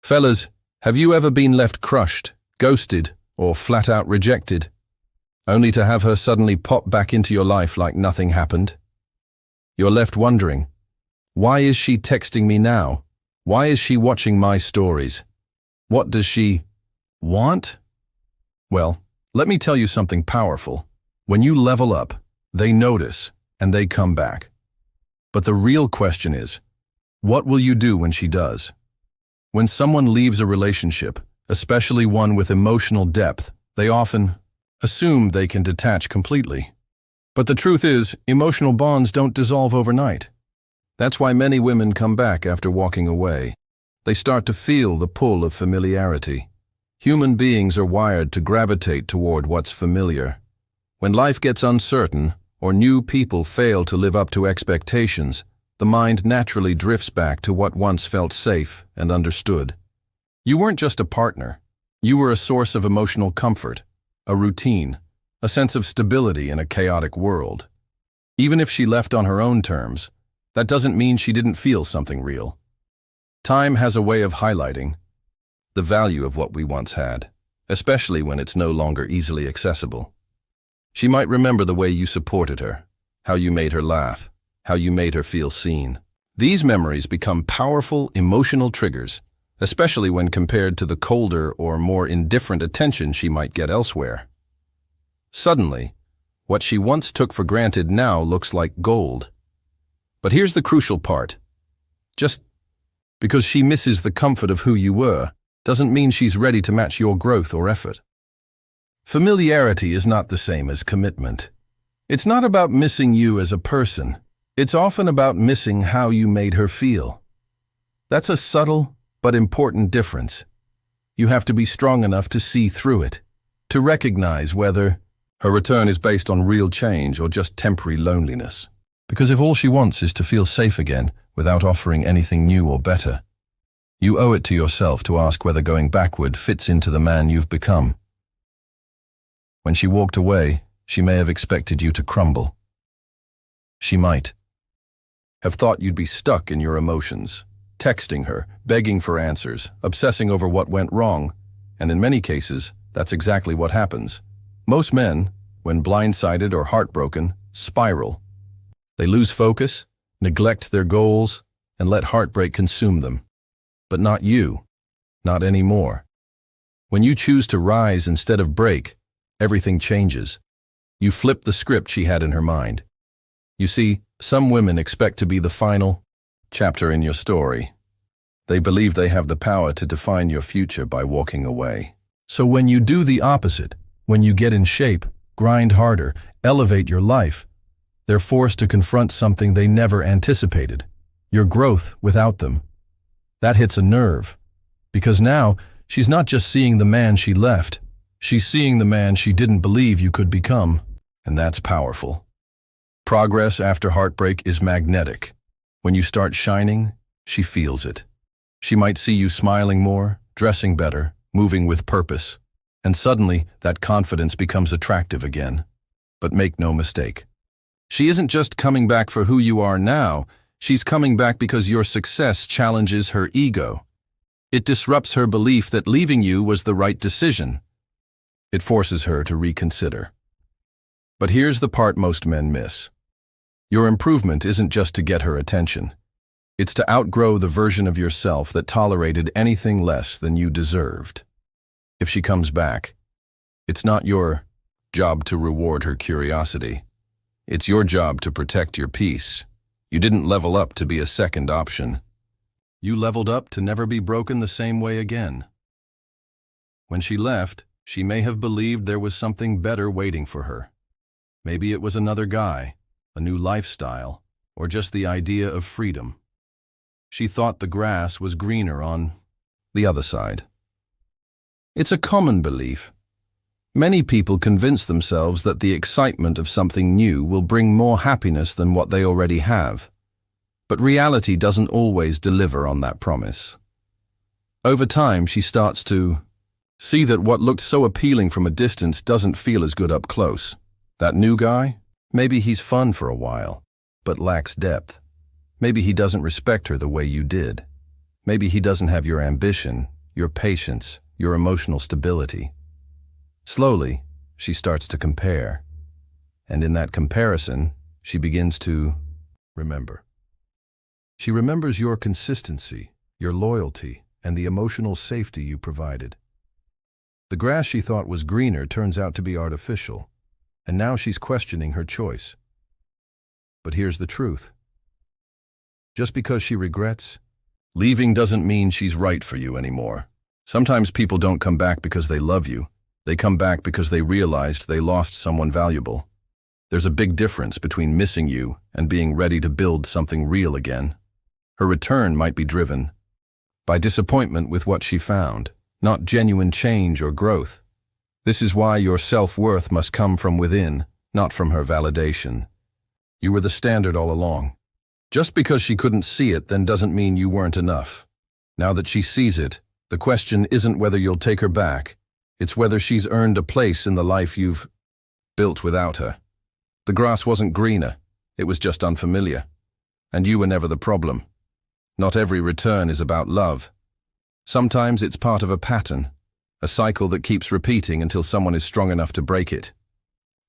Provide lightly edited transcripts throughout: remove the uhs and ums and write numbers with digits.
Fellas, have you ever been left crushed, ghosted, or flat out rejected, only to have her suddenly pop back into your life like nothing happened? You're left wondering, why is she texting me now? Why is she watching my stories? What does she want? Well, let me tell you something powerful. When you level up, they notice and they come back. But the real question is, what will you do when she does? When someone leaves a relationship, especially one with emotional depth, they often assume they can detach completely. But the truth is, emotional bonds don't dissolve overnight. That's why many women come back after walking away. They start to feel the pull of familiarity. Human beings are wired to gravitate toward what's familiar. When life gets uncertain, or new people fail to live up to expectations, the mind naturally drifts back to what once felt safe and understood. You weren't just a partner. You were a source of emotional comfort, a routine, a sense of stability in a chaotic world. Even if she left on her own terms, that doesn't mean she didn't feel something real. Time has a way of highlighting the value of what we once had, especially when it's no longer easily accessible. She might remember the way you supported her, how you made her laugh, how you made her feel seen. These memories become powerful emotional triggers, especially when compared to the colder or more indifferent attention she might get elsewhere. Suddenly, what she once took for granted now looks like gold. But here's the crucial part. Just because she misses the comfort of who you were, doesn't mean she's ready to match your growth or effort. Familiarity is not the same as commitment. It's not about missing you as a person. It's often about missing how you made her feel. That's a subtle but important difference. You have to be strong enough to see through it, to recognize whether her return is based on real change or just temporary loneliness. Because if all she wants is to feel safe again without offering anything new or better, you owe it to yourself to ask whether going backward fits into the man you've become. When she walked away, she may have expected you to crumble. She might have thought you'd be stuck in your emotions, texting her, begging for answers, obsessing over what went wrong, and in many cases, that's exactly what happens. Most men, when blindsided or heartbroken, spiral. They lose focus, neglect their goals, and let heartbreak consume them. But not you, not anymore. When you choose to rise instead of break, everything changes. You flip the script she had in her mind. You see, some women expect to be the final chapter in your story. They believe they have the power to define your future by walking away. So when you do the opposite, when you get in shape, grind harder, elevate your life, they're forced to confront something they never anticipated, your growth without them. That hits a nerve, because now she's not just seeing the man she left, she's seeing the man she didn't believe you could become, and that's powerful. Progress after heartbreak is magnetic. When you start shining, she feels it. She might see you smiling more, dressing better, moving with purpose, and suddenly that confidence becomes attractive again. But make no mistake, she isn't just coming back for who you are now, she's coming back because your success challenges her ego. It disrupts her belief that leaving you was the right decision. It forces her to reconsider. But here's the part most men miss. Your improvement isn't just to get her attention. It's to outgrow the version of yourself that tolerated anything less than you deserved. If she comes back, it's not your job to reward her curiosity. It's your job to protect your peace. You didn't level up to be a second option. You leveled up to never be broken the same way again. When she left, she may have believed there was something better waiting for her. Maybe it was another guy, a new lifestyle, or just the idea of freedom. She thought the grass was greener on the other side. It's a common belief. Many people convince themselves that the excitement of something new will bring more happiness than what they already have. But reality doesn't always deliver on that promise. Over time, she starts to see that what looked so appealing from a distance doesn't feel as good up close. That new guy? Maybe he's fun for a while, but lacks depth. Maybe he doesn't respect her the way you did. Maybe he doesn't have your ambition, your patience, your emotional stability. Slowly, she starts to compare. And in that comparison, she begins to remember. She remembers your consistency, your loyalty, and the emotional safety you provided. The grass she thought was greener turns out to be artificial, and now she's questioning her choice. But here's the truth. Just because she regrets, leaving doesn't mean she's right for you anymore. Sometimes people don't come back because they love you. They come back because they realized they lost someone valuable. There's a big difference between missing you and being ready to build something real again. Her return might be driven by disappointment with what she found, not genuine change or growth. This is why your self-worth must come from within, not from her validation. You were the standard all along. Just because she couldn't see it then doesn't mean you weren't enough. Now that she sees it, the question isn't whether you'll take her back. It's whether she's earned a place in the life you've built without her. The grass wasn't greener, it was just unfamiliar. And you were never the problem. Not every return is about love. Sometimes it's part of a pattern, a cycle that keeps repeating until someone is strong enough to break it.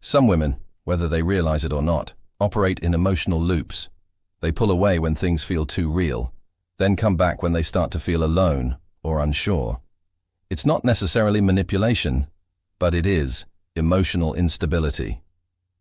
Some women, whether they realize it or not, operate in emotional loops. They pull away when things feel too real, then come back when they start to feel alone or unsure. It's not necessarily manipulation, but it is emotional instability.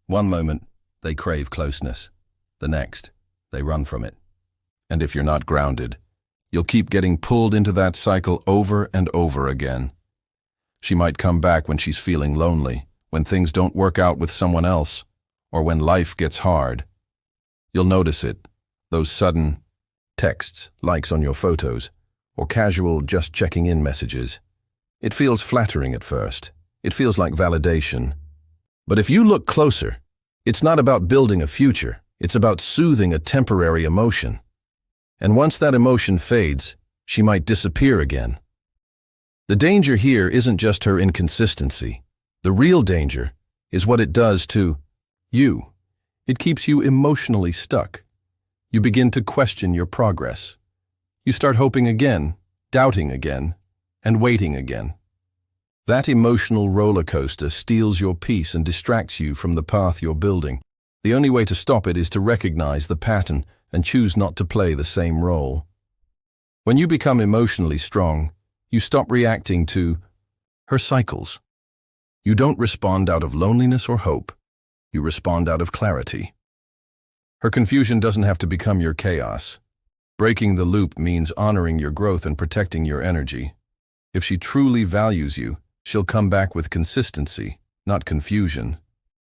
One moment, they crave closeness. The next, they run from it. And if you're not grounded, you'll keep getting pulled into that cycle over and over again. She might come back when she's feeling lonely, when things don't work out with someone else, or when life gets hard. You'll notice it, those sudden texts, likes on your photos, or casual just checking in messages. It feels flattering at first. It feels like validation. But if you look closer, it's not about building a future. It's about soothing a temporary emotion. And once that emotion fades, she might disappear again. The danger here isn't just her inconsistency. The real danger is what it does to you. It keeps you emotionally stuck. You begin to question your progress. You start hoping again, doubting again, and waiting again. That emotional roller coaster steals your peace and distracts you from the path you're building. The only way to stop it is to recognize the pattern and choose not to play the same role. When you become emotionally strong, you stop reacting to her cycles. You don't respond out of loneliness or hope. You respond out of clarity. Her confusion doesn't have to become your chaos. Breaking the loop means honoring your growth and protecting your energy. If she truly values you, she'll come back with consistency, not confusion.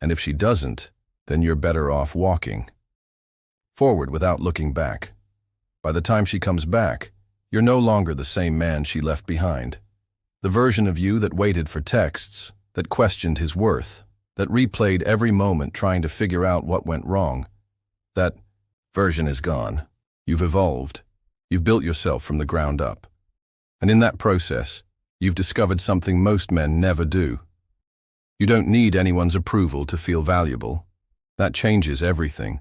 And if she doesn't, then you're better off walking forward without looking back. By the time she comes back, you're no longer the same man she left behind. The version of you that waited for texts, that questioned his worth, that replayed every moment trying to figure out what went wrong, that version is gone. You've evolved. You've built yourself from the ground up. And in that process, you've discovered something most men never do. You don't need anyone's approval to feel valuable. That changes everything.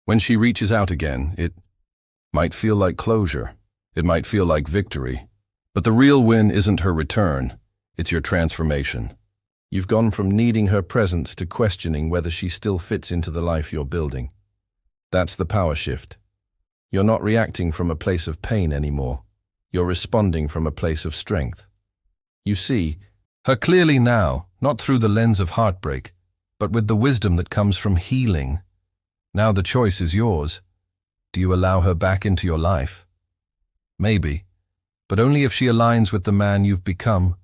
When she reaches out again, it might feel like closure. It might feel like victory. But the real win isn't her return. It's your transformation. You've gone from needing her presence to questioning whether she still fits into the life you're building. That's the power shift. You're not reacting from a place of pain anymore. You're responding from a place of strength. You see her clearly now, not through the lens of heartbreak, but with the wisdom that comes from healing. Now the choice is yours. Do you allow her back into your life? Maybe, but only if she aligns with the man you've become,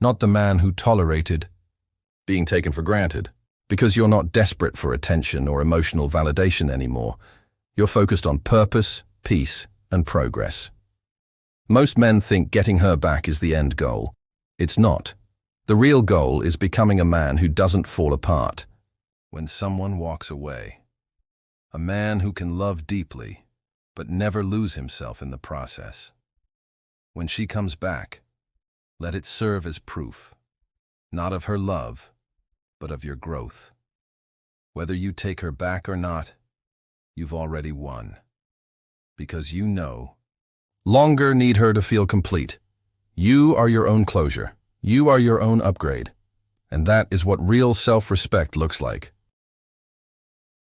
not the man who tolerated being taken for granted. Because you're not desperate for attention or emotional validation anymore. You're focused on purpose, peace, and progress. Most men think getting her back is the end goal. It's not. The real goal is becoming a man who doesn't fall apart when someone walks away. A man who can love deeply, but never lose himself in the process. When she comes back, let it serve as proof, not of her love, but of your growth. Whether you take her back or not, you've already won. Because you know longer need her to feel complete. You are your own closure. You are your own upgrade. And that is what real self-respect looks like.